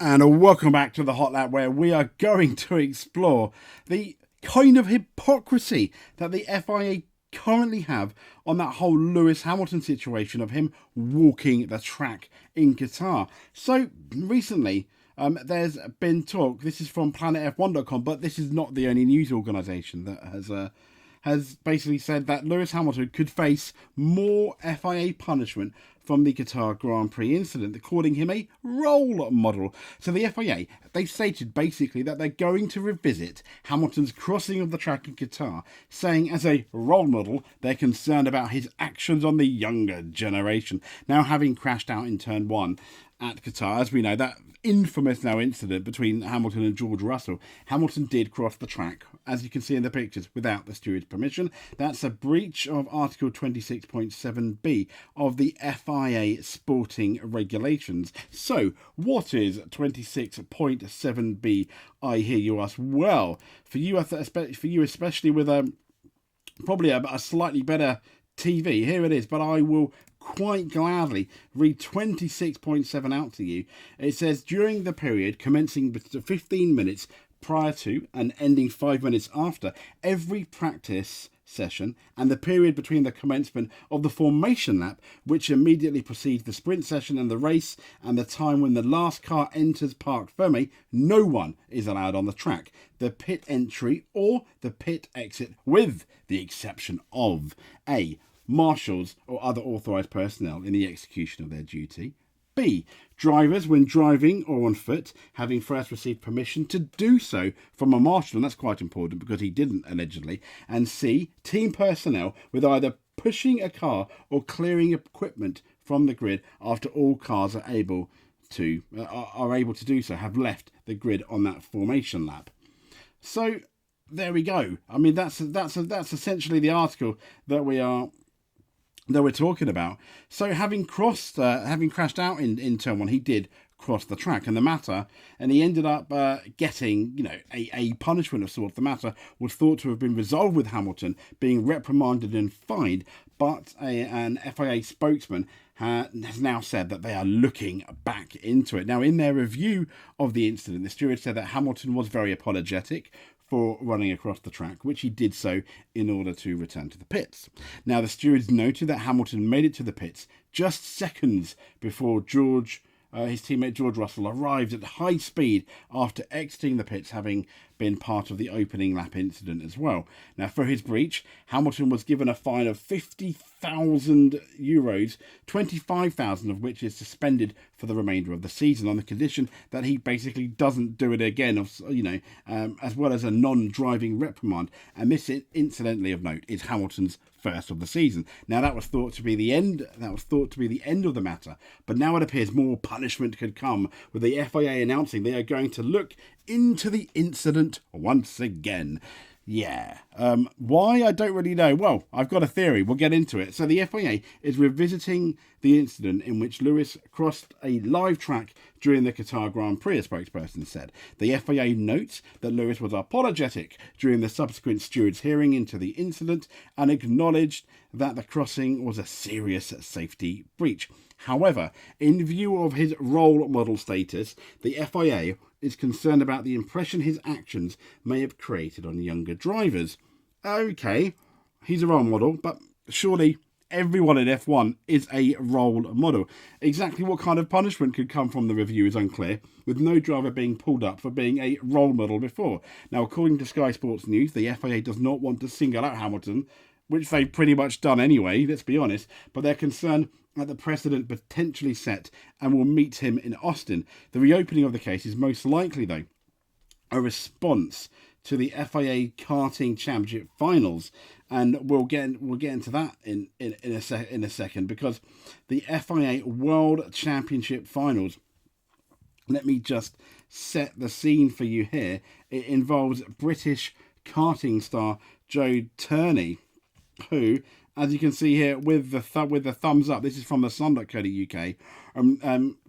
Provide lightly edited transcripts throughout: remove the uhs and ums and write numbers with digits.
And welcome back to the Hot Lap, where we are going to explore the kind of hypocrisy that the FIA currently have on that whole Lewis Hamilton situation of him walking the track in Qatar. So recently, there's been talk. This is from PlanetF1.com, but this is not the only news organisation that has basically said that Lewis Hamilton could face more FIA punishment from the Qatar Grand Prix incident, calling him a role model. So the FIA, they've stated basically that they're going to revisit Hamilton's crossing of the track in Qatar, saying as a role model, they're concerned about his actions on the younger generation. Now, having crashed out in turn one at Qatar, as we know, that infamous now incident between Hamilton and George Russell, Hamilton did cross the track, as you can see in the pictures, without the steward's permission. That's a breach of Article 26.7b of the FIA sporting regulations. So, what is 26.7b, I hear you ask? Well, for you especially with probably a slightly better TV, here it is, but I will quite gladly read 26.7 out to you. It says, during the period commencing 15 minutes prior to and ending 5 minutes after every practice session, and the period between the commencement of the formation lap, which immediately precedes the sprint session and the race, and the time when the last car enters Parc Fermé, no one is allowed on the track, the pit entry or the pit exit, with the exception of A, marshals or other authorised personnel in the execution of their duty. B, drivers when driving or on foot, having first received permission to do so from a marshal, and that's quite important because he didn't allegedly. And C, team personnel with either pushing a car or clearing equipment from the grid after all cars are able to do so, have left the grid on that formation lap. So there we go. I mean, that's essentially the article that we're talking about. So having crashed out in turn one, he did cross the track, and he ended up getting, a punishment of sorts. The matter was thought to have been resolved with Hamilton being reprimanded and fined, but an FIA spokesman has now said that they are looking back into it. Now, in their review of the incident, the steward said that Hamilton was very apologetic for running across the track, which he did so in order to return to the pits. Now, the stewards noted that Hamilton made it to the pits just seconds before his teammate George Russell arrived at high speed after exiting the pits, having been part of the opening lap incident as well. Now, for his breach, Hamilton was given a fine of €50,000, 25,000 of which is suspended for the remainder of the season, on the condition that he basically doesn't do it again, as well as a non-driving reprimand. And this, incidentally of note, is Hamilton's first of the season. Now, that was thought to be the end. Of the matter, but now it appears more punishment could come, with the FIA announcing they are going to look into the incident once again. Yeah. Why? I don't really know. Well, I've got a theory. We'll get into it. So the FIA is revisiting the incident in which Lewis crossed a live track during the Qatar Grand Prix, a spokesperson said. The FIA notes that Lewis was apologetic during the subsequent steward's hearing into the incident and acknowledged that the crossing was a serious safety breach. However, in view of his role model status, the FIA is concerned about the impression his actions may have created on younger drivers. Okay, he's a role model, but surely everyone in F1 is a role model. Exactly what kind of punishment could come from the review is unclear, with no driver being pulled up for being a role model before. Now, according to Sky Sports News, the FIA does not want to single out Hamilton, which they've pretty much done anyway, let's be honest, but they're concerned at the precedent potentially set and will meet him in Austin. The reopening of the case is most likely, though, a response to the FIA Karting Championship finals, and we'll get into that in a second, because the FIA World Championship finals, let me just set the scene for you here. It involves British karting star Joe Turney, who, as you can see here with the thumbs up, this is from the Sun.co.uk.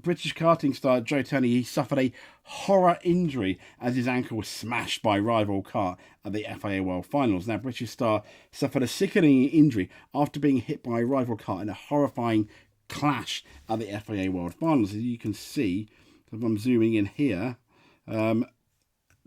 British karting star Joe Turney, he suffered a horror injury as his ankle was smashed by a rival car at the FIA World Finals. Now, British star suffered a sickening injury after being hit by a rival car in a horrifying clash at the FIA World Finals. As you can see if I'm zooming in here,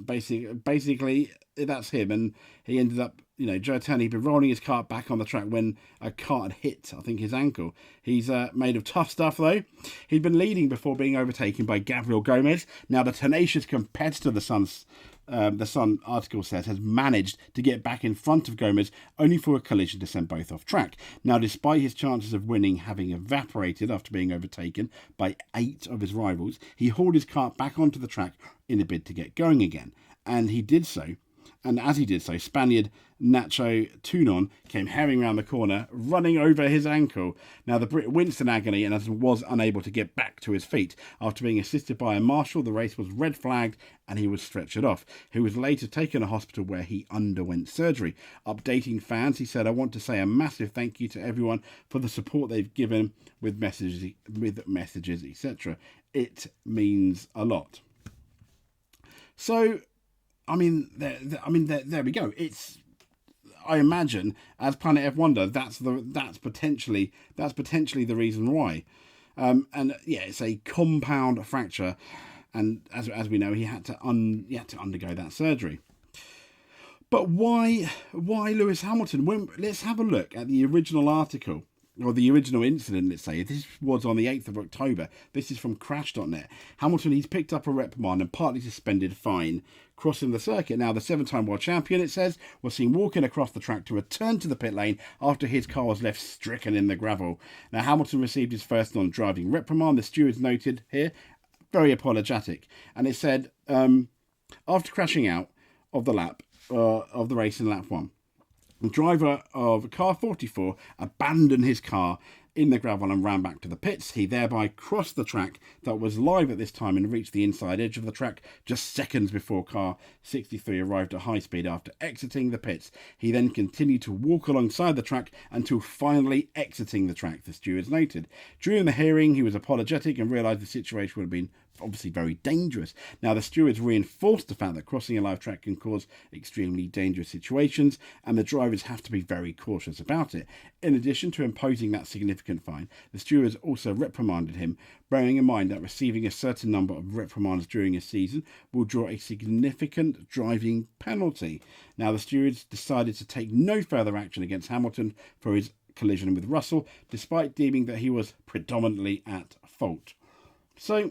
basically that's him, and he ended up, Joe Turney, he'd been rolling his cart back on the track when a cart had hit, I think, his ankle. He's made of tough stuff, though. He'd been leading before being overtaken by Gabriel Gomez. Now, the tenacious competitor, the Sun article says, has managed to get back in front of Gomez, only for a collision to send both off track. Now, despite his chances of winning having evaporated after being overtaken by 8 of his rivals, he hauled his cart back onto the track in a bid to get going again. And he did so. And as he did so, Spaniard Nacho Tunon came herring round the corner, running over his ankle. Now, the Brit winced in agony and was unable to get back to his feet. After being assisted by a marshal, the race was red flagged and he was stretchered off. He was later taken to hospital where he underwent surgery. Updating fans, he said, "I want to say a massive thank you to everyone for the support they've given with messages, etc. It means a lot." So, there we go. I imagine, as Planet F Wonder, that's potentially the reason why. It's a compound fracture, and as we know, he had to undergo that surgery. But why Lewis Hamilton? Let's have a look at the original article, or the original incident, let's say. This was on the 8th of October. This is from Crash.net. Hamilton, he's picked up a reprimand and partly suspended fine crossing the circuit. Now, the 7-time world champion, it says, was seen walking across the track to return to the pit lane after his car was left stricken in the gravel. Now, Hamilton received his first non-driving reprimand. The stewards noted here, very apologetic. And it said, after crashing out of the race in lap 1, the driver of car 44 abandoned his car in the gravel and ran back to the pits. He thereby crossed the track that was live at this time and reached the inside edge of the track just seconds before car 63 arrived at high speed after exiting the pits. He then continued to walk alongside the track until finally exiting the track, the stewards noted. During the hearing, he was apologetic and realised the situation would have been obviously very dangerous. Now, the stewards reinforced the fact that crossing a live track can cause extremely dangerous situations, and the drivers have to be very cautious about it. In addition to imposing that significant fine, the stewards also reprimanded him, bearing in mind that receiving a certain number of reprimands during a season will draw a significant driving penalty. Now, the stewards decided to take no further action against Hamilton for his collision with Russell, despite deeming that he was predominantly at fault. So,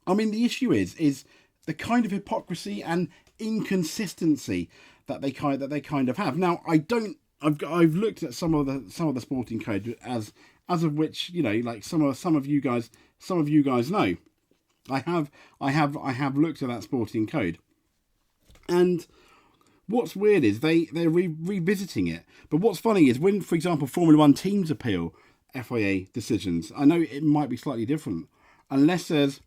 the issue is the kind of hypocrisy and inconsistency that they kind of have. Now, I've looked at some of the sporting code as of which, like some of you guys know. I have looked at that sporting code, and what's weird is they're revisiting it. But what's funny is when, for example, Formula One teams appeal FIA decisions, I know it might be slightly different unless there's,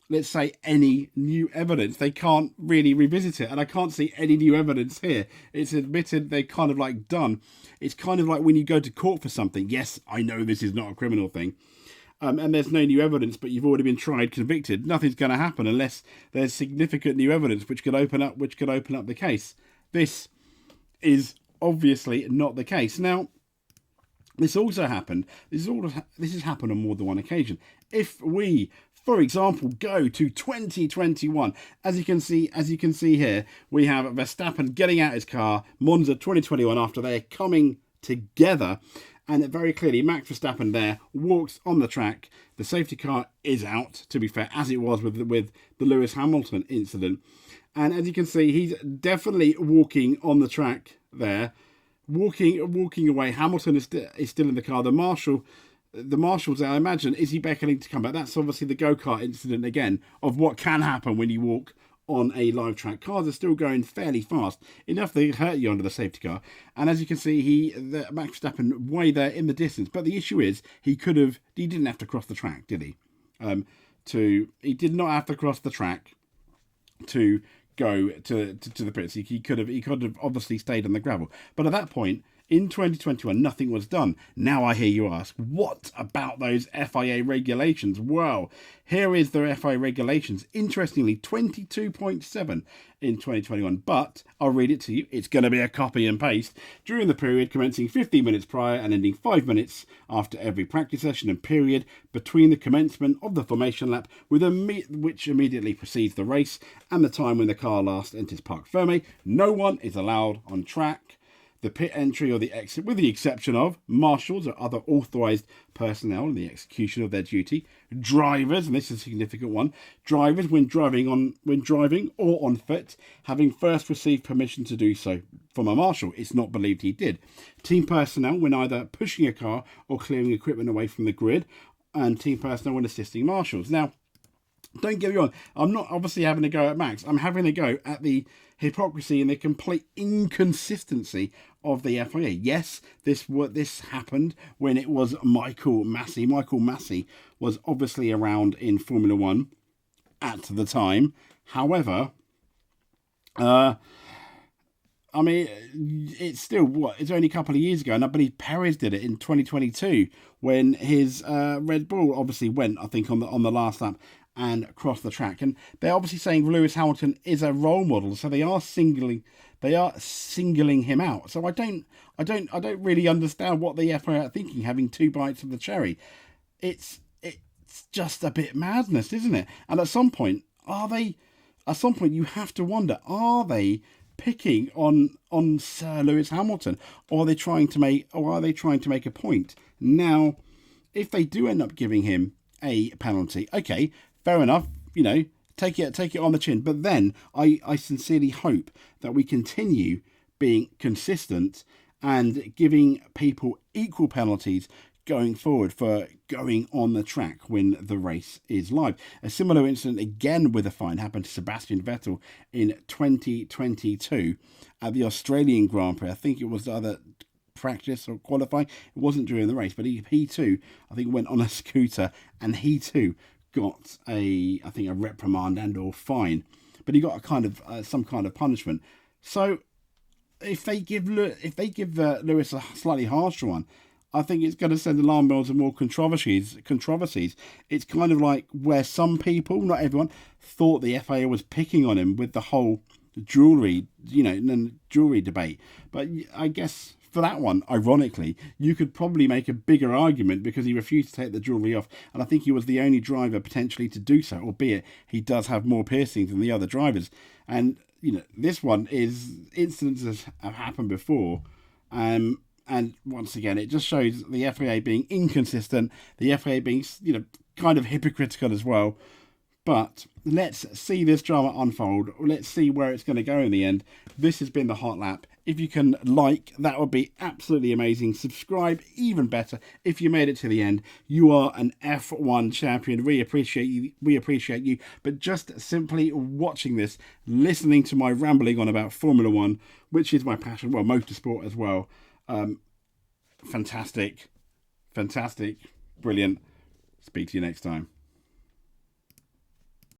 let's say, any new evidence. They can't really revisit it, and I can't see any new evidence here. It's admitted they're kind of like done. It's kind of like when you go to court for something. Yes, I know this is not a criminal thing, and there's no new evidence, but you've already been tried, convicted. Nothing's going to happen unless there's significant new evidence which could open up the case. This is obviously not the case. Now, this also happened. This has happened on more than one occasion. If we, for example, go to 2021, as you can see here, we have Verstappen getting out his car, Monza 2021, after they're coming together, and very clearly Max Verstappen there walks on the track. The safety car is out, to be fair, as it was with the Lewis Hamilton incident, and as you can see, he's definitely walking on the track there, walking away. Hamilton is still in the car. The marshal's there, I imagine. Is he beckoning to come back? That's obviously the go-kart incident again of what can happen when you walk on a live track. Cars are still going fairly fast, enough to hurt you under the safety car. And as you can see, Max Verstappen way there in the distance. But the issue is, he didn't have to cross the track, did he? He did not have to cross the track to go to the pits. He could have obviously stayed on the gravel. But at that point, In 2021, nothing was done. Now I hear you ask, what about those FIA regulations? Well, here is the FIA regulations. Interestingly, 22.7 in 2021, but I'll read it to you. It's going to be a copy and paste. During the period commencing 15 minutes prior and ending 5 minutes after every practice session, and period between the commencement of the formation lap which immediately precedes the race and the time when the car last enters Parc Fermé, no one is allowed on track, the pit entry or the exit, with the exception of marshals or other authorised personnel in the execution of their duty, drivers, and this is a significant one, drivers when driving or on foot, having first received permission to do so from a marshal. It's not believed he did. Team personnel when either pushing a car or clearing equipment away from the grid, and team personnel when assisting marshals. Now, don't get me wrong, I'm not obviously having a go at Max. I'm having a go at the hypocrisy and the complete inconsistency of the FIA. Yes, this happened when it was Michael Massey. Michael Massey was obviously around in Formula One at the time. However, I mean, it's still, it's only a couple of years ago, and I believe Perez did it in 2022 when his Red Bull obviously went, I think, on the last lap and crossed the track. And they're obviously saying Lewis Hamilton is a role model, so they are singling him out. So I don't really understand what the FIA are thinking, having two bites of the cherry. It's just a bit madness, isn't it? And at some point you have to wonder, are they picking on Sir Lewis Hamilton, or are they trying to make a point? Now, if they do end up giving him a penalty, okay, fair enough, take it on the chin. But then I sincerely hope that we continue being consistent and giving people equal penalties going forward for going on the track when the race is live. A similar incident again with a fine happened to Sebastian Vettel in 2022 at the Australian Grand Prix. I think it was either practice or qualifying. It wasn't during the race, but he too, I think, went on a scooter, and he too got a reprimand and or fine, but he got a kind of some kind of punishment. So if they give Lewis a slightly harsher one, I think it's going to send alarm bells and more controversies. It's kind of like where some people, not everyone, thought the FIA was picking on him with the whole jewellery debate. But I guess for that one, ironically, you could probably make a bigger argument because he refused to take the jewellery off. And I think he was the only driver potentially to do so, albeit he does have more piercings than the other drivers. And, this one is incidents have happened before. And once again, it just shows the FIA being inconsistent, the FIA being, kind of hypocritical as well. But let's see this drama unfold. Let's see where it's going to go in the end. This has been the Hot Lap. If you can that would be absolutely amazing. Subscribe, even better. If you made it to the end, you are an F1 champion. We appreciate you. But just simply watching this, listening to my rambling on about Formula One, which is my passion, well, motorsport as well. Fantastic. Brilliant. Speak to you next time.